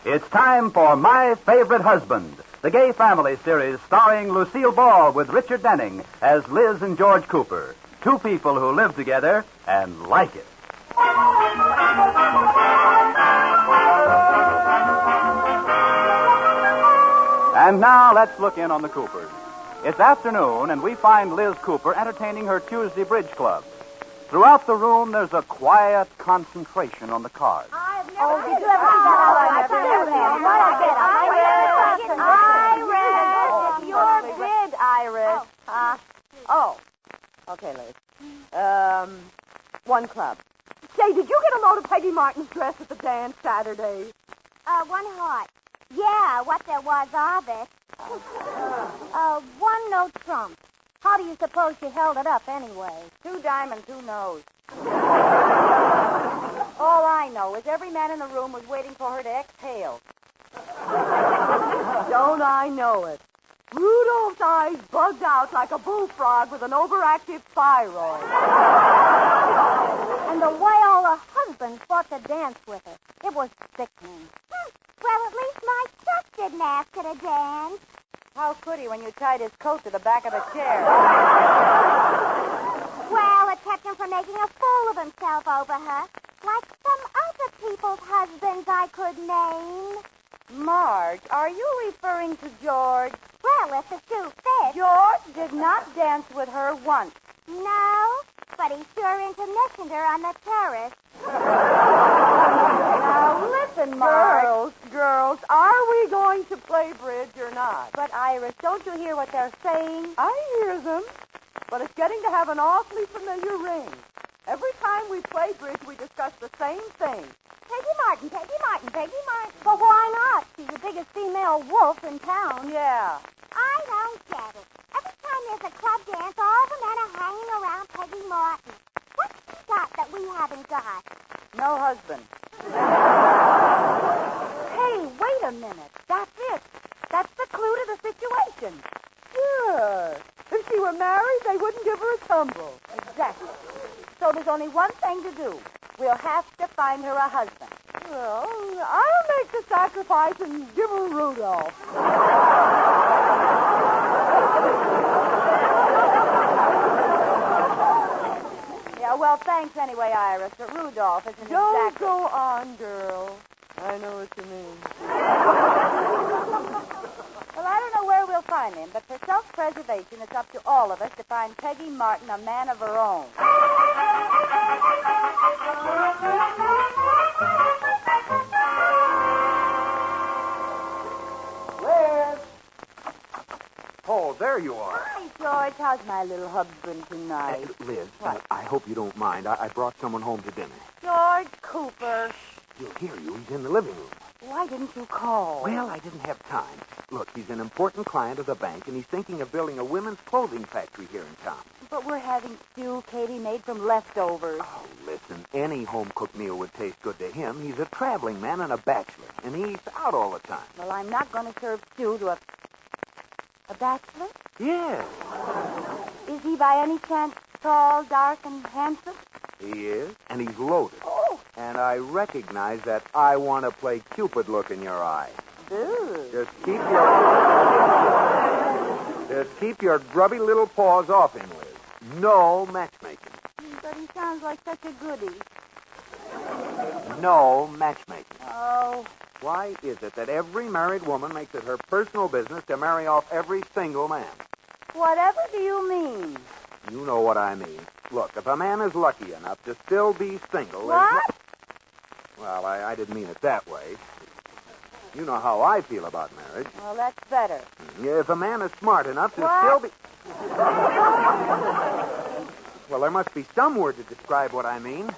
It's time for My Favorite Husband, the gay family series starring Lucille Ball with Richard Denning as Liz and George Cooper, two people who live together and like it. And now let's look in on the Coopers. It's afternoon, and we find Liz Cooper entertaining her Tuesday bridge club. Throughout the room, there's a quiet concentration on the cards. Did you ever see that? Iris, it's your bid, Iris. Okay, Liz. One club. Say, did you get a load of Peggy Martin's dress at the dance Saturday? One heart. Yeah, what there was of it. One no trump. How do you suppose she held it up anyway? 2 diamonds, who knows? All I know is every man in the room was waiting for her to exhale. Don't I know it? Rudolph's eyes bugged out like a bullfrog with an overactive thyroid. And the way all the husbands fought to dance with her. It was sickening. Well, at least my Chuck didn't ask her to dance. How could he when you tied his coat to the back of the chair? Well, it kept him from making a fool of himself over her, like some other people's husbands I could name. Marge, are you referring to George? Well, if the shoe fits. George did not dance with her once. No, but he sure intermissioned her on the terrace. Now, listen, Marge. Girls, are we going to play bridge or not? But, Iris, don't you hear what they're saying? I hear them, but it's getting to have an awfully familiar ring. Every time we play bridge, we discuss the same thing. Peggy Martin. But why not? She's the biggest female wolf in town. Yeah. I don't get it. Every time there's a club dance, all the men are hanging around Peggy Martin. What's she got that we haven't got? No husband. Hey, wait a minute. That's it. That's the clue to the situation. Sure. If she were married, they wouldn't give her a tumble. Exactly. So there's only one thing to do. We'll have to find her a husband. Well, I'll make the sacrifice and give her Rudolph. Yeah, well, thanks anyway, Iris, but Rudolph isn't Don't exactly... go on, girl. I know what you mean. Well, I don't know where we'll find him, but for self-preservation, it's up to all of us to find Peggy Martin a man of her own. Liz! Oh, there you are. Hi, George. How's my little husband tonight? Liz, What? I hope you don't mind. I brought someone home to dinner. George Cooper. He'll hear you. He's in the living room. Why didn't you call? Well, I didn't have time. Look, he's an important client of the bank, and he's thinking of building a women's clothing factory here in town. But we're having stew Katie made from leftovers. Oh, listen, any home-cooked meal would taste good to him. He's a traveling man and a bachelor, and he's out all the time. Well, I'm not going to serve stew to a bachelor? Yes, Is he by any chance tall, dark, and handsome? he is, and he's loaded. Oh. And I recognize that I want to play Cupid look in your eye. Ooh. Just keep your grubby little paws off him, Liz. No matchmaking. But he sounds like such a goodie. No matchmaking. Oh. Why is it that every married woman makes it her personal business to marry off every single man? Whatever do you mean? You know what I mean. Look, if a man is lucky enough to still be single... What? Well, I didn't mean it that way. You know how I feel about marriage. Well, that's better. If a man is smart enough to What? still be... Well, there must be some word to describe what I mean.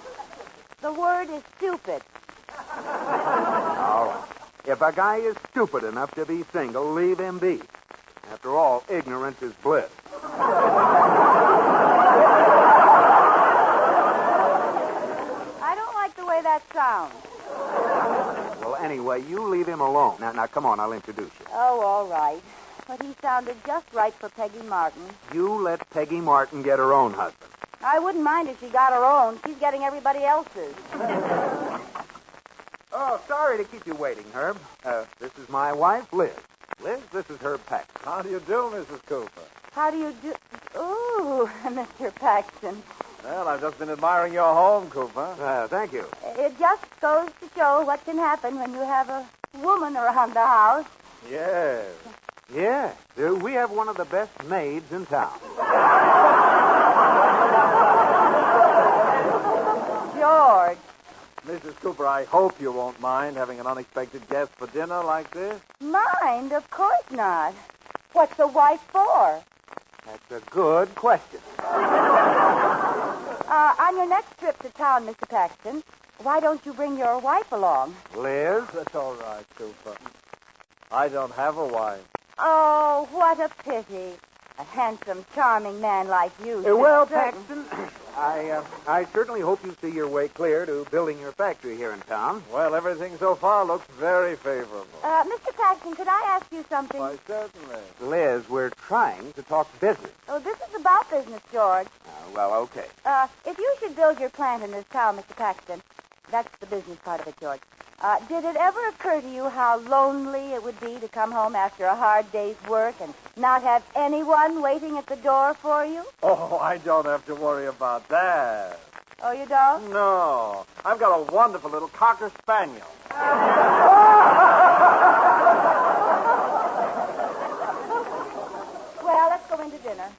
The word is stupid. All right. If a guy is stupid enough to be single, leave him be. After all, ignorance is bliss. I don't like the way that sounds. Well, anyway, you leave him alone. Now, come on, I'll introduce you. Oh, all right. But he sounded just right for Peggy Martin. You let Peggy Martin get her own husband. I wouldn't mind if she got her own. She's getting everybody else's. Oh, sorry to keep you waiting, Herb. This is my wife, Liz. Liz, this is Herb Paxton. How do you do, Mrs. Cooper? How do you do? Ooh, Mr. Paxton. Well, I've just been admiring your home, Cooper. Thank you. It just goes to show what can happen when you have a woman around the house. Yes. Yeah, we have one of the best maids in town. George. Mrs. Cooper, I hope you won't mind having an unexpected guest for dinner like this. Mind? Of course not. What's the wife for? That's a good question. On your next trip to town, Mr. Paxton, why don't you bring your wife along? Liz? That's all right, Cooper. I don't have a wife. Oh, what a pity. A handsome, charming man like you. Well, Paxton, I certainly hope you see your way clear to building your factory here in town. Well, everything so far looks very favorable. Mr. Paxton, could I ask you something? Why, certainly. Liz, we're trying to talk business. Oh, this is about business, George. Well, okay. If you should build your plant in this town, Mr. Paxton, that's the business part of it, George. Did it ever occur to you how lonely it would be to come home after a hard day's work and not have anyone waiting at the door for you? Oh, I don't have to worry about that. Oh, you don't? No. I've got a wonderful little Cocker Spaniel. Well, let's go into dinner.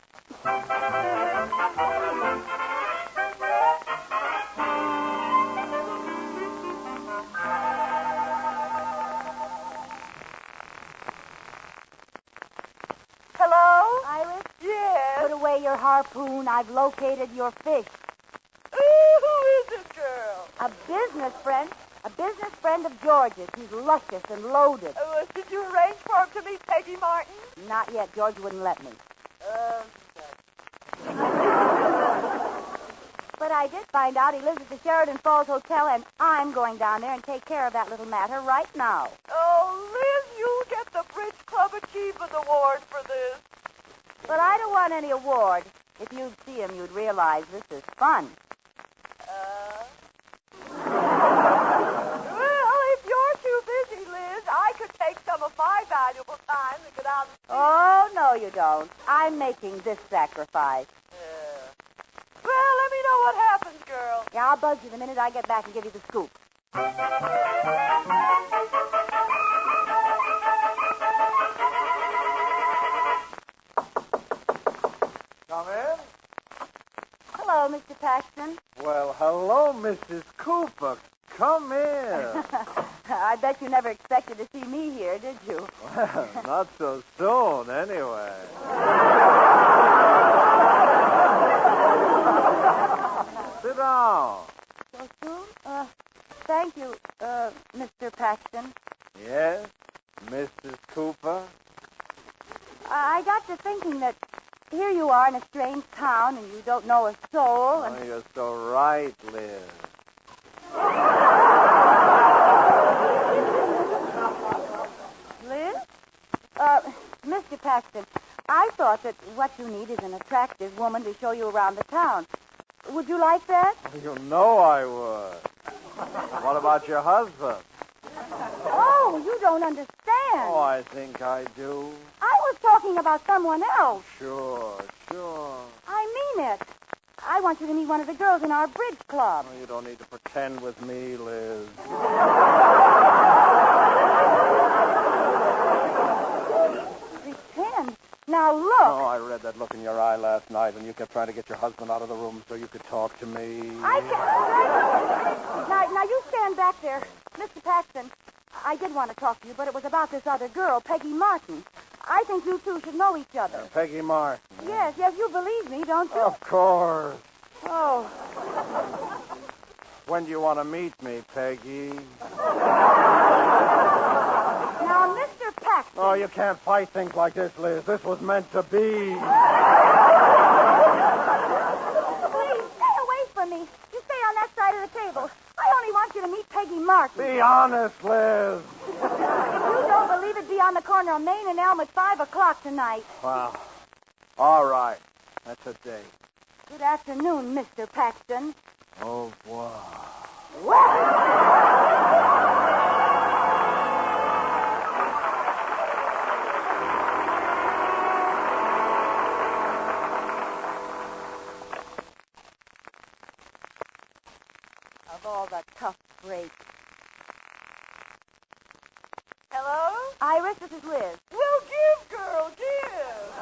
Hello? Iris? Yes. Put away your harpoon. I've located your fish. Who is it, girl? A business friend. A business friend of George's. He's luscious and loaded. Did you arrange for him to meet Peggy Martin? Not yet. George wouldn't let me. But I did find out he lives at the Sheridan Falls Hotel, and I'm going down there and take care of that little matter right now. Oh, Liz, you'll get the Bridge Club Achievement Award for this. But I don't want any award. If you'd see him, you'd realize this is fun. Well, if you're too busy, Liz, I could take some of my valuable time to get out and see. Oh, no, you don't. I'm making this sacrifice. Well, let me know what happens, girl. Yeah, I'll buzz you the minute I get back and give you the scoop. Come in. Hello, Mr. Paxton. Well, hello, Mrs. Cooper. Come in. I bet you never expected to see me here, did you? Well, not so soon, anyway. Sit down. So soon? Thank you, Mr. Paxton. Yes, Mrs. Cooper? I got to thinking that here you are in a strange town and you don't know a soul. Oh, you're so right, Liz. Liz? Mr. Paxton, I thought that what you need is an attractive woman to show you around the town. Would you like that? You know I would. What about your husband? Oh, you don't understand. Oh, I think I do. I was talking about someone else. Sure. I mean it. I want you to meet one of the girls in our bridge club. Oh, you don't need to pretend with me, Liz. Pretend? Now look. Oh, I read that look in your eye last night, and you kept trying to get your husband out of the room so you could talk to me. I can't. Now you stand back there. Mr. Paxton, I did want to talk to you, but it was about this other girl, Peggy Martin. I think you two should know each other. Peggy Martin. Yes, you believe me, don't you? Of course. Oh. When do you want to meet me, Peggy? Now, Mr. Paxton. Oh, you can't fight things like this, Liz. This was meant to be. Please, stay away from me. You stay on that side of the table. I only want you to meet Peggy Martin. Be honest, Liz. If you don't believe it, be on the corner of Main and Elm at 5 o'clock tonight. Well, all right. That's a date. Good afternoon, Mr. Paxton. Au revoir. Well... all the tough breaks. Hello? Iris, this is Liz. Well, give, girl, give.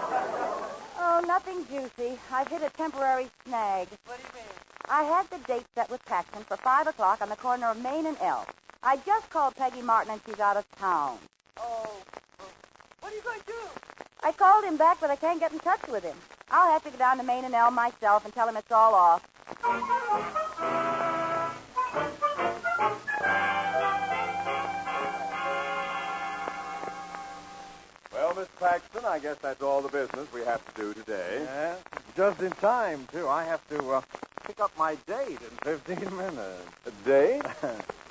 Oh, nothing juicy. I've hit a temporary snag. What do you mean? I had the date set with Paxton for 5 o'clock on the corner of Main and Elm. I just called Peggy Martin, and she's out of town. Oh. What are you going to do? I called him back, but I can't get in touch with him. I'll have to go down to Main and Elm myself and tell him it's all off. Well, Miss Paxton, I guess that's all the business we have to do today. Yeah, just in time, too. I have to pick up my date in 15 minutes. A date?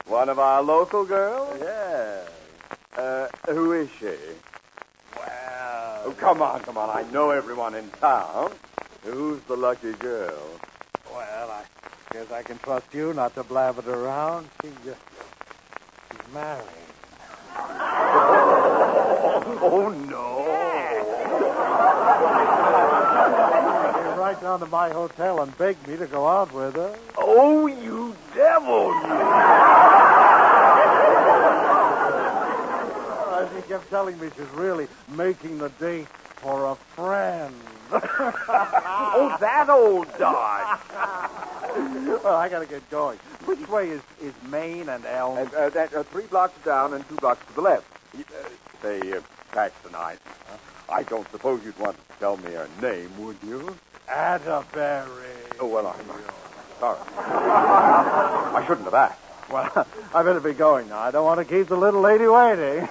One of our local girls? Yeah. Who is she? Well... Oh, come on. I know everyone in town. Who's the lucky girl? Well, I guess I can trust you not to blab it around. She's married. Oh, no. She came right down to my hotel and begged me to go out with her. Oh, you devil, She kept telling me she's really making the date for a friend. Oh, that old dodge. Well, I got to get going. Which way is Main and Elm? 3 blocks down and 2 blocks to the left. Say, Paxton, I don't suppose you'd want to tell me her name, would you? Atterbury. Oh, well, I'm sorry. I shouldn't have asked. Well, I better be going now. I don't want to keep the little lady waiting.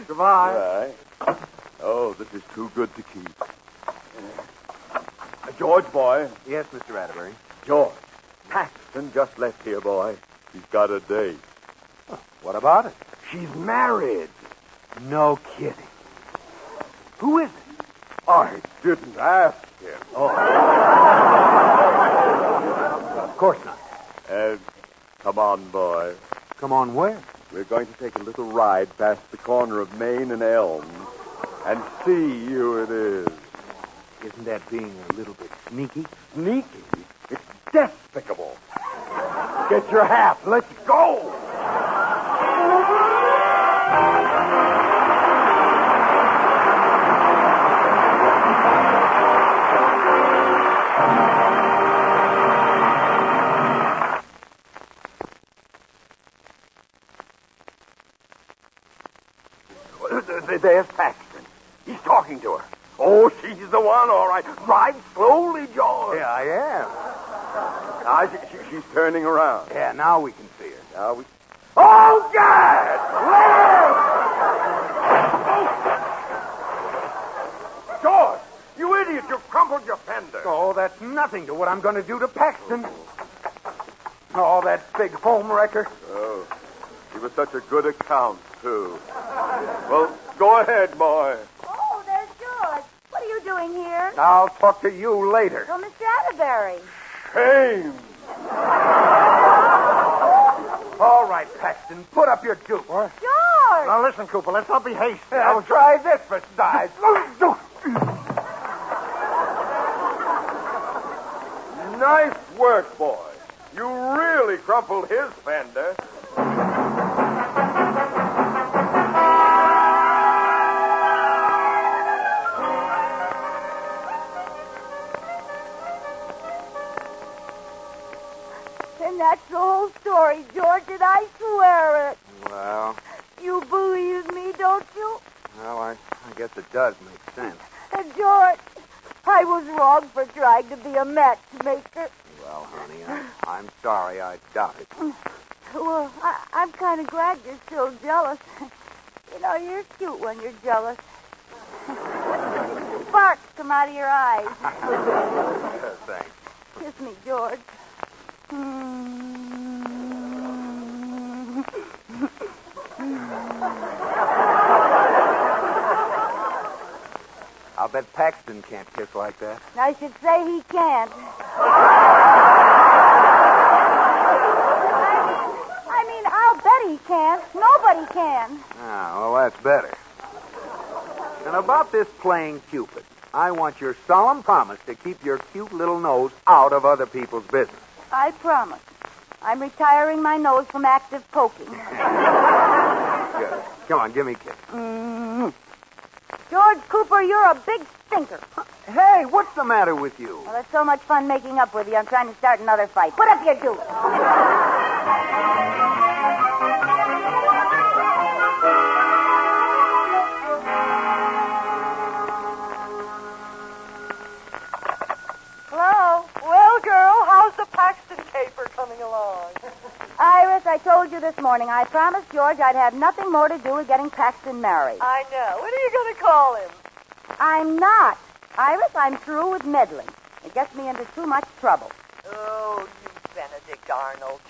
Goodbye. Right. Oh, this is too good to keep. George, boy. Yes, Mr. Atterbury. George. Paxton just left here, boy. She's got a date. What about it? She's married. No kidding. Who is it? I didn't ask him. Oh. Of course not. Come on, boy. Come on where? We're going to take a little ride past the corner of Main and Elm and see who it is. Isn't that being a little bit sneaky? Sneaky? It's despicable. Get your hat. Let's go. There's Paxton. He's talking to her. Oh, she's the one, all right. Drive slowly, George. Yeah, I am. Now, she's turning around. Yeah, now we can see her. Now we... Oh, God! Liz! George, you idiot. You've crumpled your fender. Oh, that's nothing to what I'm going to do to Paxton. Oh, that big home wrecker. Oh, he was such a good account, too. Well, go ahead, boy. Oh, there's George. What are you doing here? I'll talk to you later. Oh, Mr. Atterbury. Shame. All right, Paxton, put up your juke. What? George! Now, listen, Cooper, let's not be hasty. I'll try this for size. Nice work, boy. You really crumpled his fender. And that's the whole story, George, and I swear it. Well, You believe me, don't you? I guess it does make sense. And George, I was wrong for trying to be a matchmaker. Well, honey, I'm sorry I doubt it. Well, I'm kind of glad you're still jealous. You know, you're cute when you're jealous. Sparks come out of your eyes. Thanks. Kiss me, George. I'll bet Paxton can't kiss like that. I should say he can't. I mean, I'll bet he can't. Nobody can. Ah, well, that's better. And about this playing Cupid, I want your solemn promise to keep your cute little nose out of other people's business. I promise. I'm retiring my nose from active poking. Good. Come on, give me a kiss. Mm-hmm. George Cooper, you're a big stinker. Hey, what's the matter with you? Well, it's so much fun making up with you. I'm trying to start another fight. Put up your dukes. Hello? Well, girl, how's the Paxton caper coming along? Iris, I told you this morning, I promised George I'd have nothing more to do with getting Paxton married. I know. What are you going to call him? I'm not. Iris, I'm through with meddling. It gets me into too much trouble. Oh, you Benedict Arnold.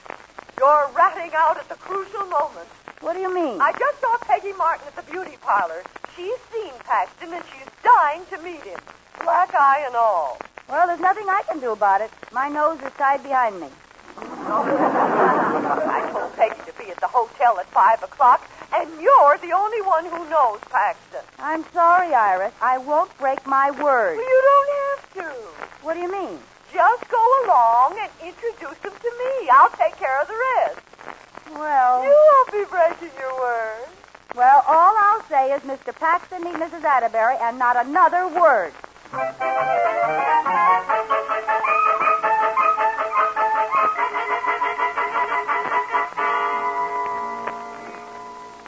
You're ratting out at the crucial moment. What do you mean? I just saw Peggy Martin at the beauty parlor. She's seen Paxton, and she's dying to meet him. Black eye and all. Well, there's nothing I can do about it. My nose is tied behind me. I told Peggy to be at the hotel at 5 o'clock, and you're the only one who knows Paxton. I'm sorry, Iris. I won't break my word. Well, you don't have to. What do you mean? Just go along and introduce him to me. I'll take care of the rest. Well... You won't be breaking your word. Well, all I'll say is Mr. Paxton meet Mrs. Atterbury and not another word.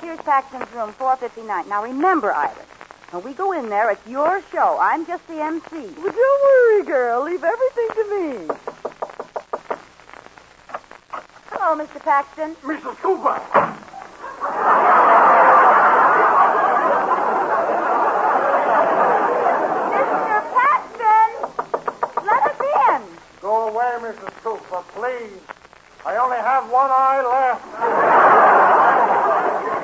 Here's Paxton's room, 459. Now, remember, Iris, when we go in there, it's your show. I'm just the MC. Well, don't worry, girl. Leave everything to me. Hello, Mr. Paxton. Mrs. Cooper! Mr. Paxton! Let us in. Go away, Mrs. Cooper, please. I only have one eye left.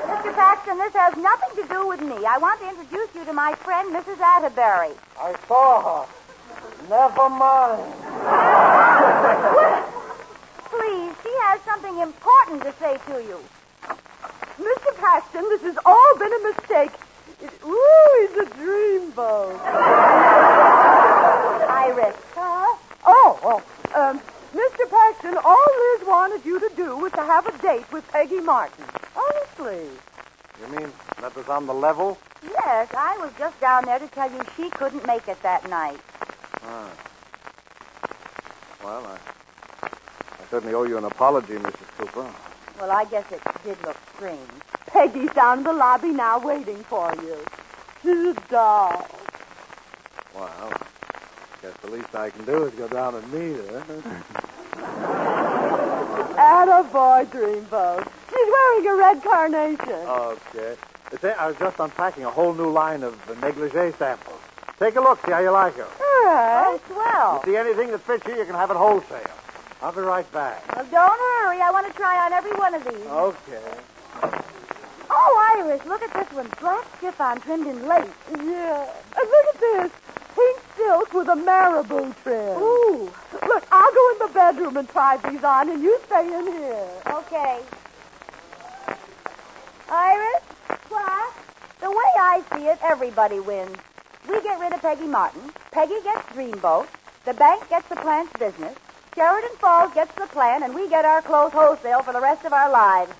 Mr. Paxton, this has nothing to do with me. I want to introduce you to my friend, Mrs. Atterbury. I saw her. Never mind. Please, she has something important to say to you. Mr. Paxton, this has all been a mistake. He's a dreamboat. Iris. Mr. Paxton, all Liz wanted you to do was to have a date with Peggy Martin. Honestly. You mean that was on the level? Yes, I was just down there to tell you she couldn't make it that night. Ah. Well, I certainly owe you an apology, Mrs. Cooper. Well, I guess it did look strange. Peggy's down in the lobby now waiting for you. She's a doll. Well, I guess the least I can do is go down and meet her. Attaboy, Dreamboat. She's wearing a red carnation. Okay. Say, I was just unpacking a whole new line of negligee samples. Take a look, see how you like them. All right. Oh, swell. See anything that fits you, you can have it wholesale. I'll be right back. Well, don't hurry. I want to try on every one of these. Okay. Oh, Iris, look at this one. Black chiffon trimmed in lace. Yeah. And look at this. Pink silk with a marabou trim. Ooh. Look, I'll go in the bedroom and try these on, and you stay in here. Okay. Iris? What? The way I see it, everybody wins. We get rid of Peggy Martin. Peggy gets Dreamboat. The bank gets the plant's business. Sheridan Falls gets the plan, and we get our clothes wholesale for the rest of our lives.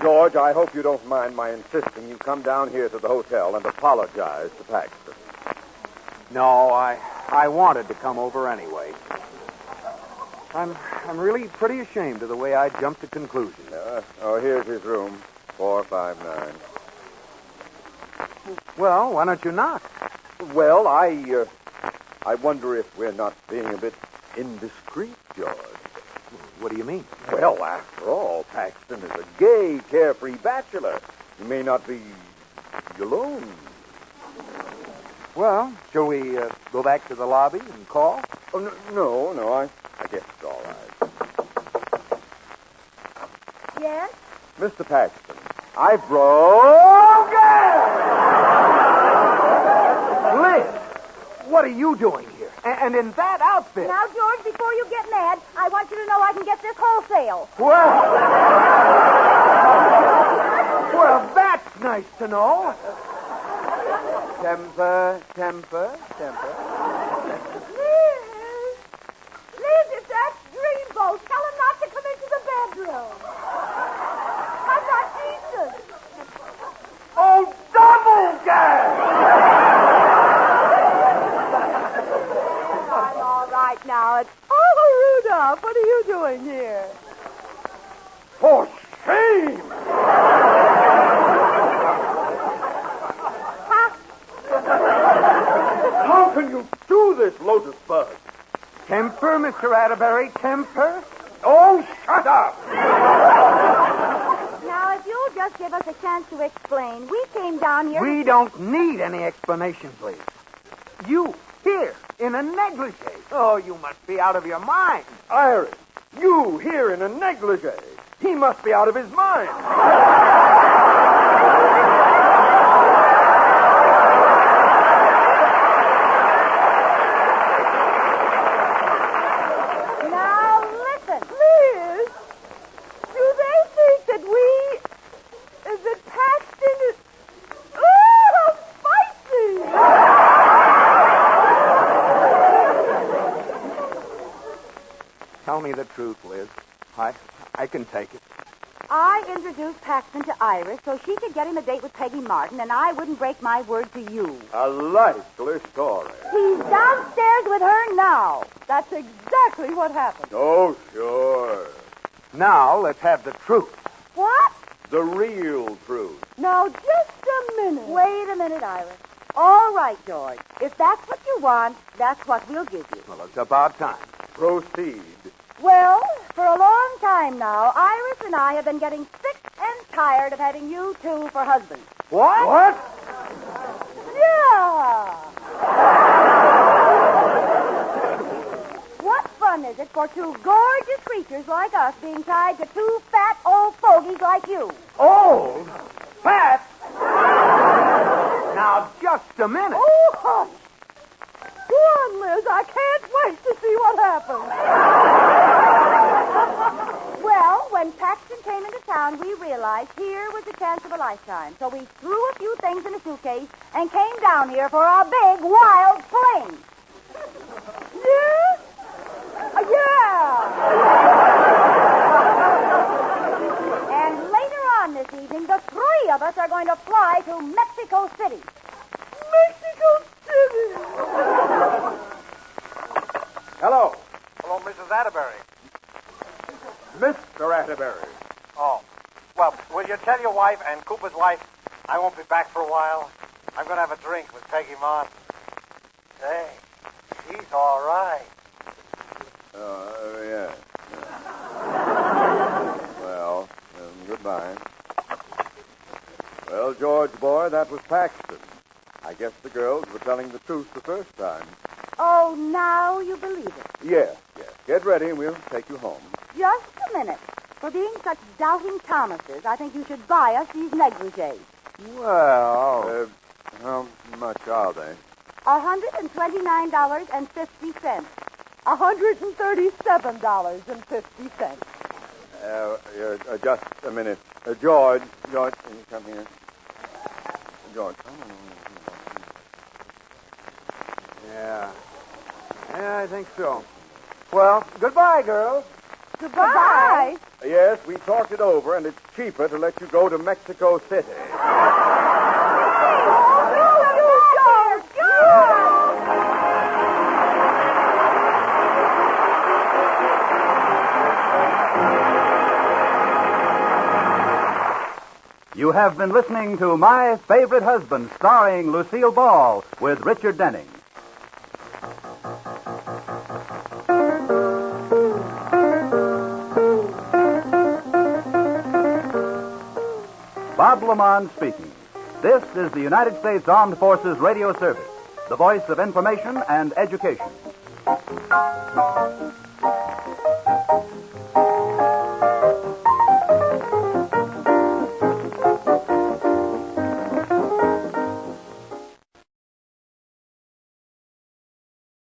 George, I hope you don't mind my insisting you come down here to the hotel and apologize to Paxton. No, I wanted to come over anyway. I'm really pretty ashamed of the way I jumped to conclusions. Here's his room, 459. Well, why don't you knock? Well, I wonder if we're not being a bit indiscreet, George. What do you mean? Well, after all, Paxton is a gay, carefree bachelor. He may not be alone. Well, shall we go back to the lobby and call? Oh, no, I guess it's all right. Yes? Mr. Paxton, I broke... Liz! What are you doing here? And in that outfit? Now, George, before you get mad, I want you to know I can get this wholesale. Well, that's nice to know. Temper. Liz, if that's Dreamboat, tell him not to come into the bedroom. I'm not Jesus. Oh, double gas! I'm all right now. It's Rudolph. What are you doing here? For shame! How can you do this, Lotus Bud? Temper, Mr. Atterbury, temper. Oh, shut up! Now, if you'll just give us a chance to explain, we came down here... We don't need any explanations, Liz. You, here, in a negligee. Oh, you must be out of your mind. Iris, you here in a negligee. He must be out of his mind. Now, listen. Liz, do they think that that Paxton is... Oh, spicy! Tell me the truth, Liz. I can take it. I introduced Paxton to Iris so she could get him a date with Peggy Martin, and I wouldn't break my word to you. A likely story. He's downstairs with her now. That's exactly what happened. Oh, sure. Now, let's have the truth. What? The real truth. Now, just a minute. Wait a minute, Iris. All right, George. If that's what you want, that's what we'll give you. Well, it's about time. Proceed. Well, for a long time now, Iris and I have been getting sick and tired of having you two for husbands. What? Yeah. What fun is it for two gorgeous creatures like us being tied to two fat old fogies like you? Old? Fat? Now, just a minute. Oh, hush. Go on, Liz. I can't wait to see what happens. Well, when Paxton came into town, we realized here was a chance of a lifetime. So we threw a few things in a suitcase and came down here for our big, wild fling. Yeah? Yeah! And later on this evening, the three of us are going to fly to Mexico City. Mexico City! Hello, Hello, Mrs. Atterbury. Mr. Atterbury. Oh. Well, will you tell your wife and Cooper's wife I won't be back for a while? I'm going to have a drink with Peggy Martin. Say, she's all right. Yeah. Well, goodbye. Well, George, boy, that was Paxton. I guess the girls were telling the truth the first time. Oh, now you believe it. Yes. Get ready and we'll take you home. Just a minute. For being such doubting Thomases, I think you should buy us these negligees. Well... How much are they? $129.50. $137.50. Just a minute. George, can you come here? George. Yeah, I think so. Well, goodbye, girls. Goodbye. Yes, we talked it over, and it's cheaper to let you go to Mexico City. You have been listening to My Favorite Husband, starring Lucille Ball with Richard Denning. Bob Lamont speaking. This is the United States Armed Forces Radio Service, the voice of information and education.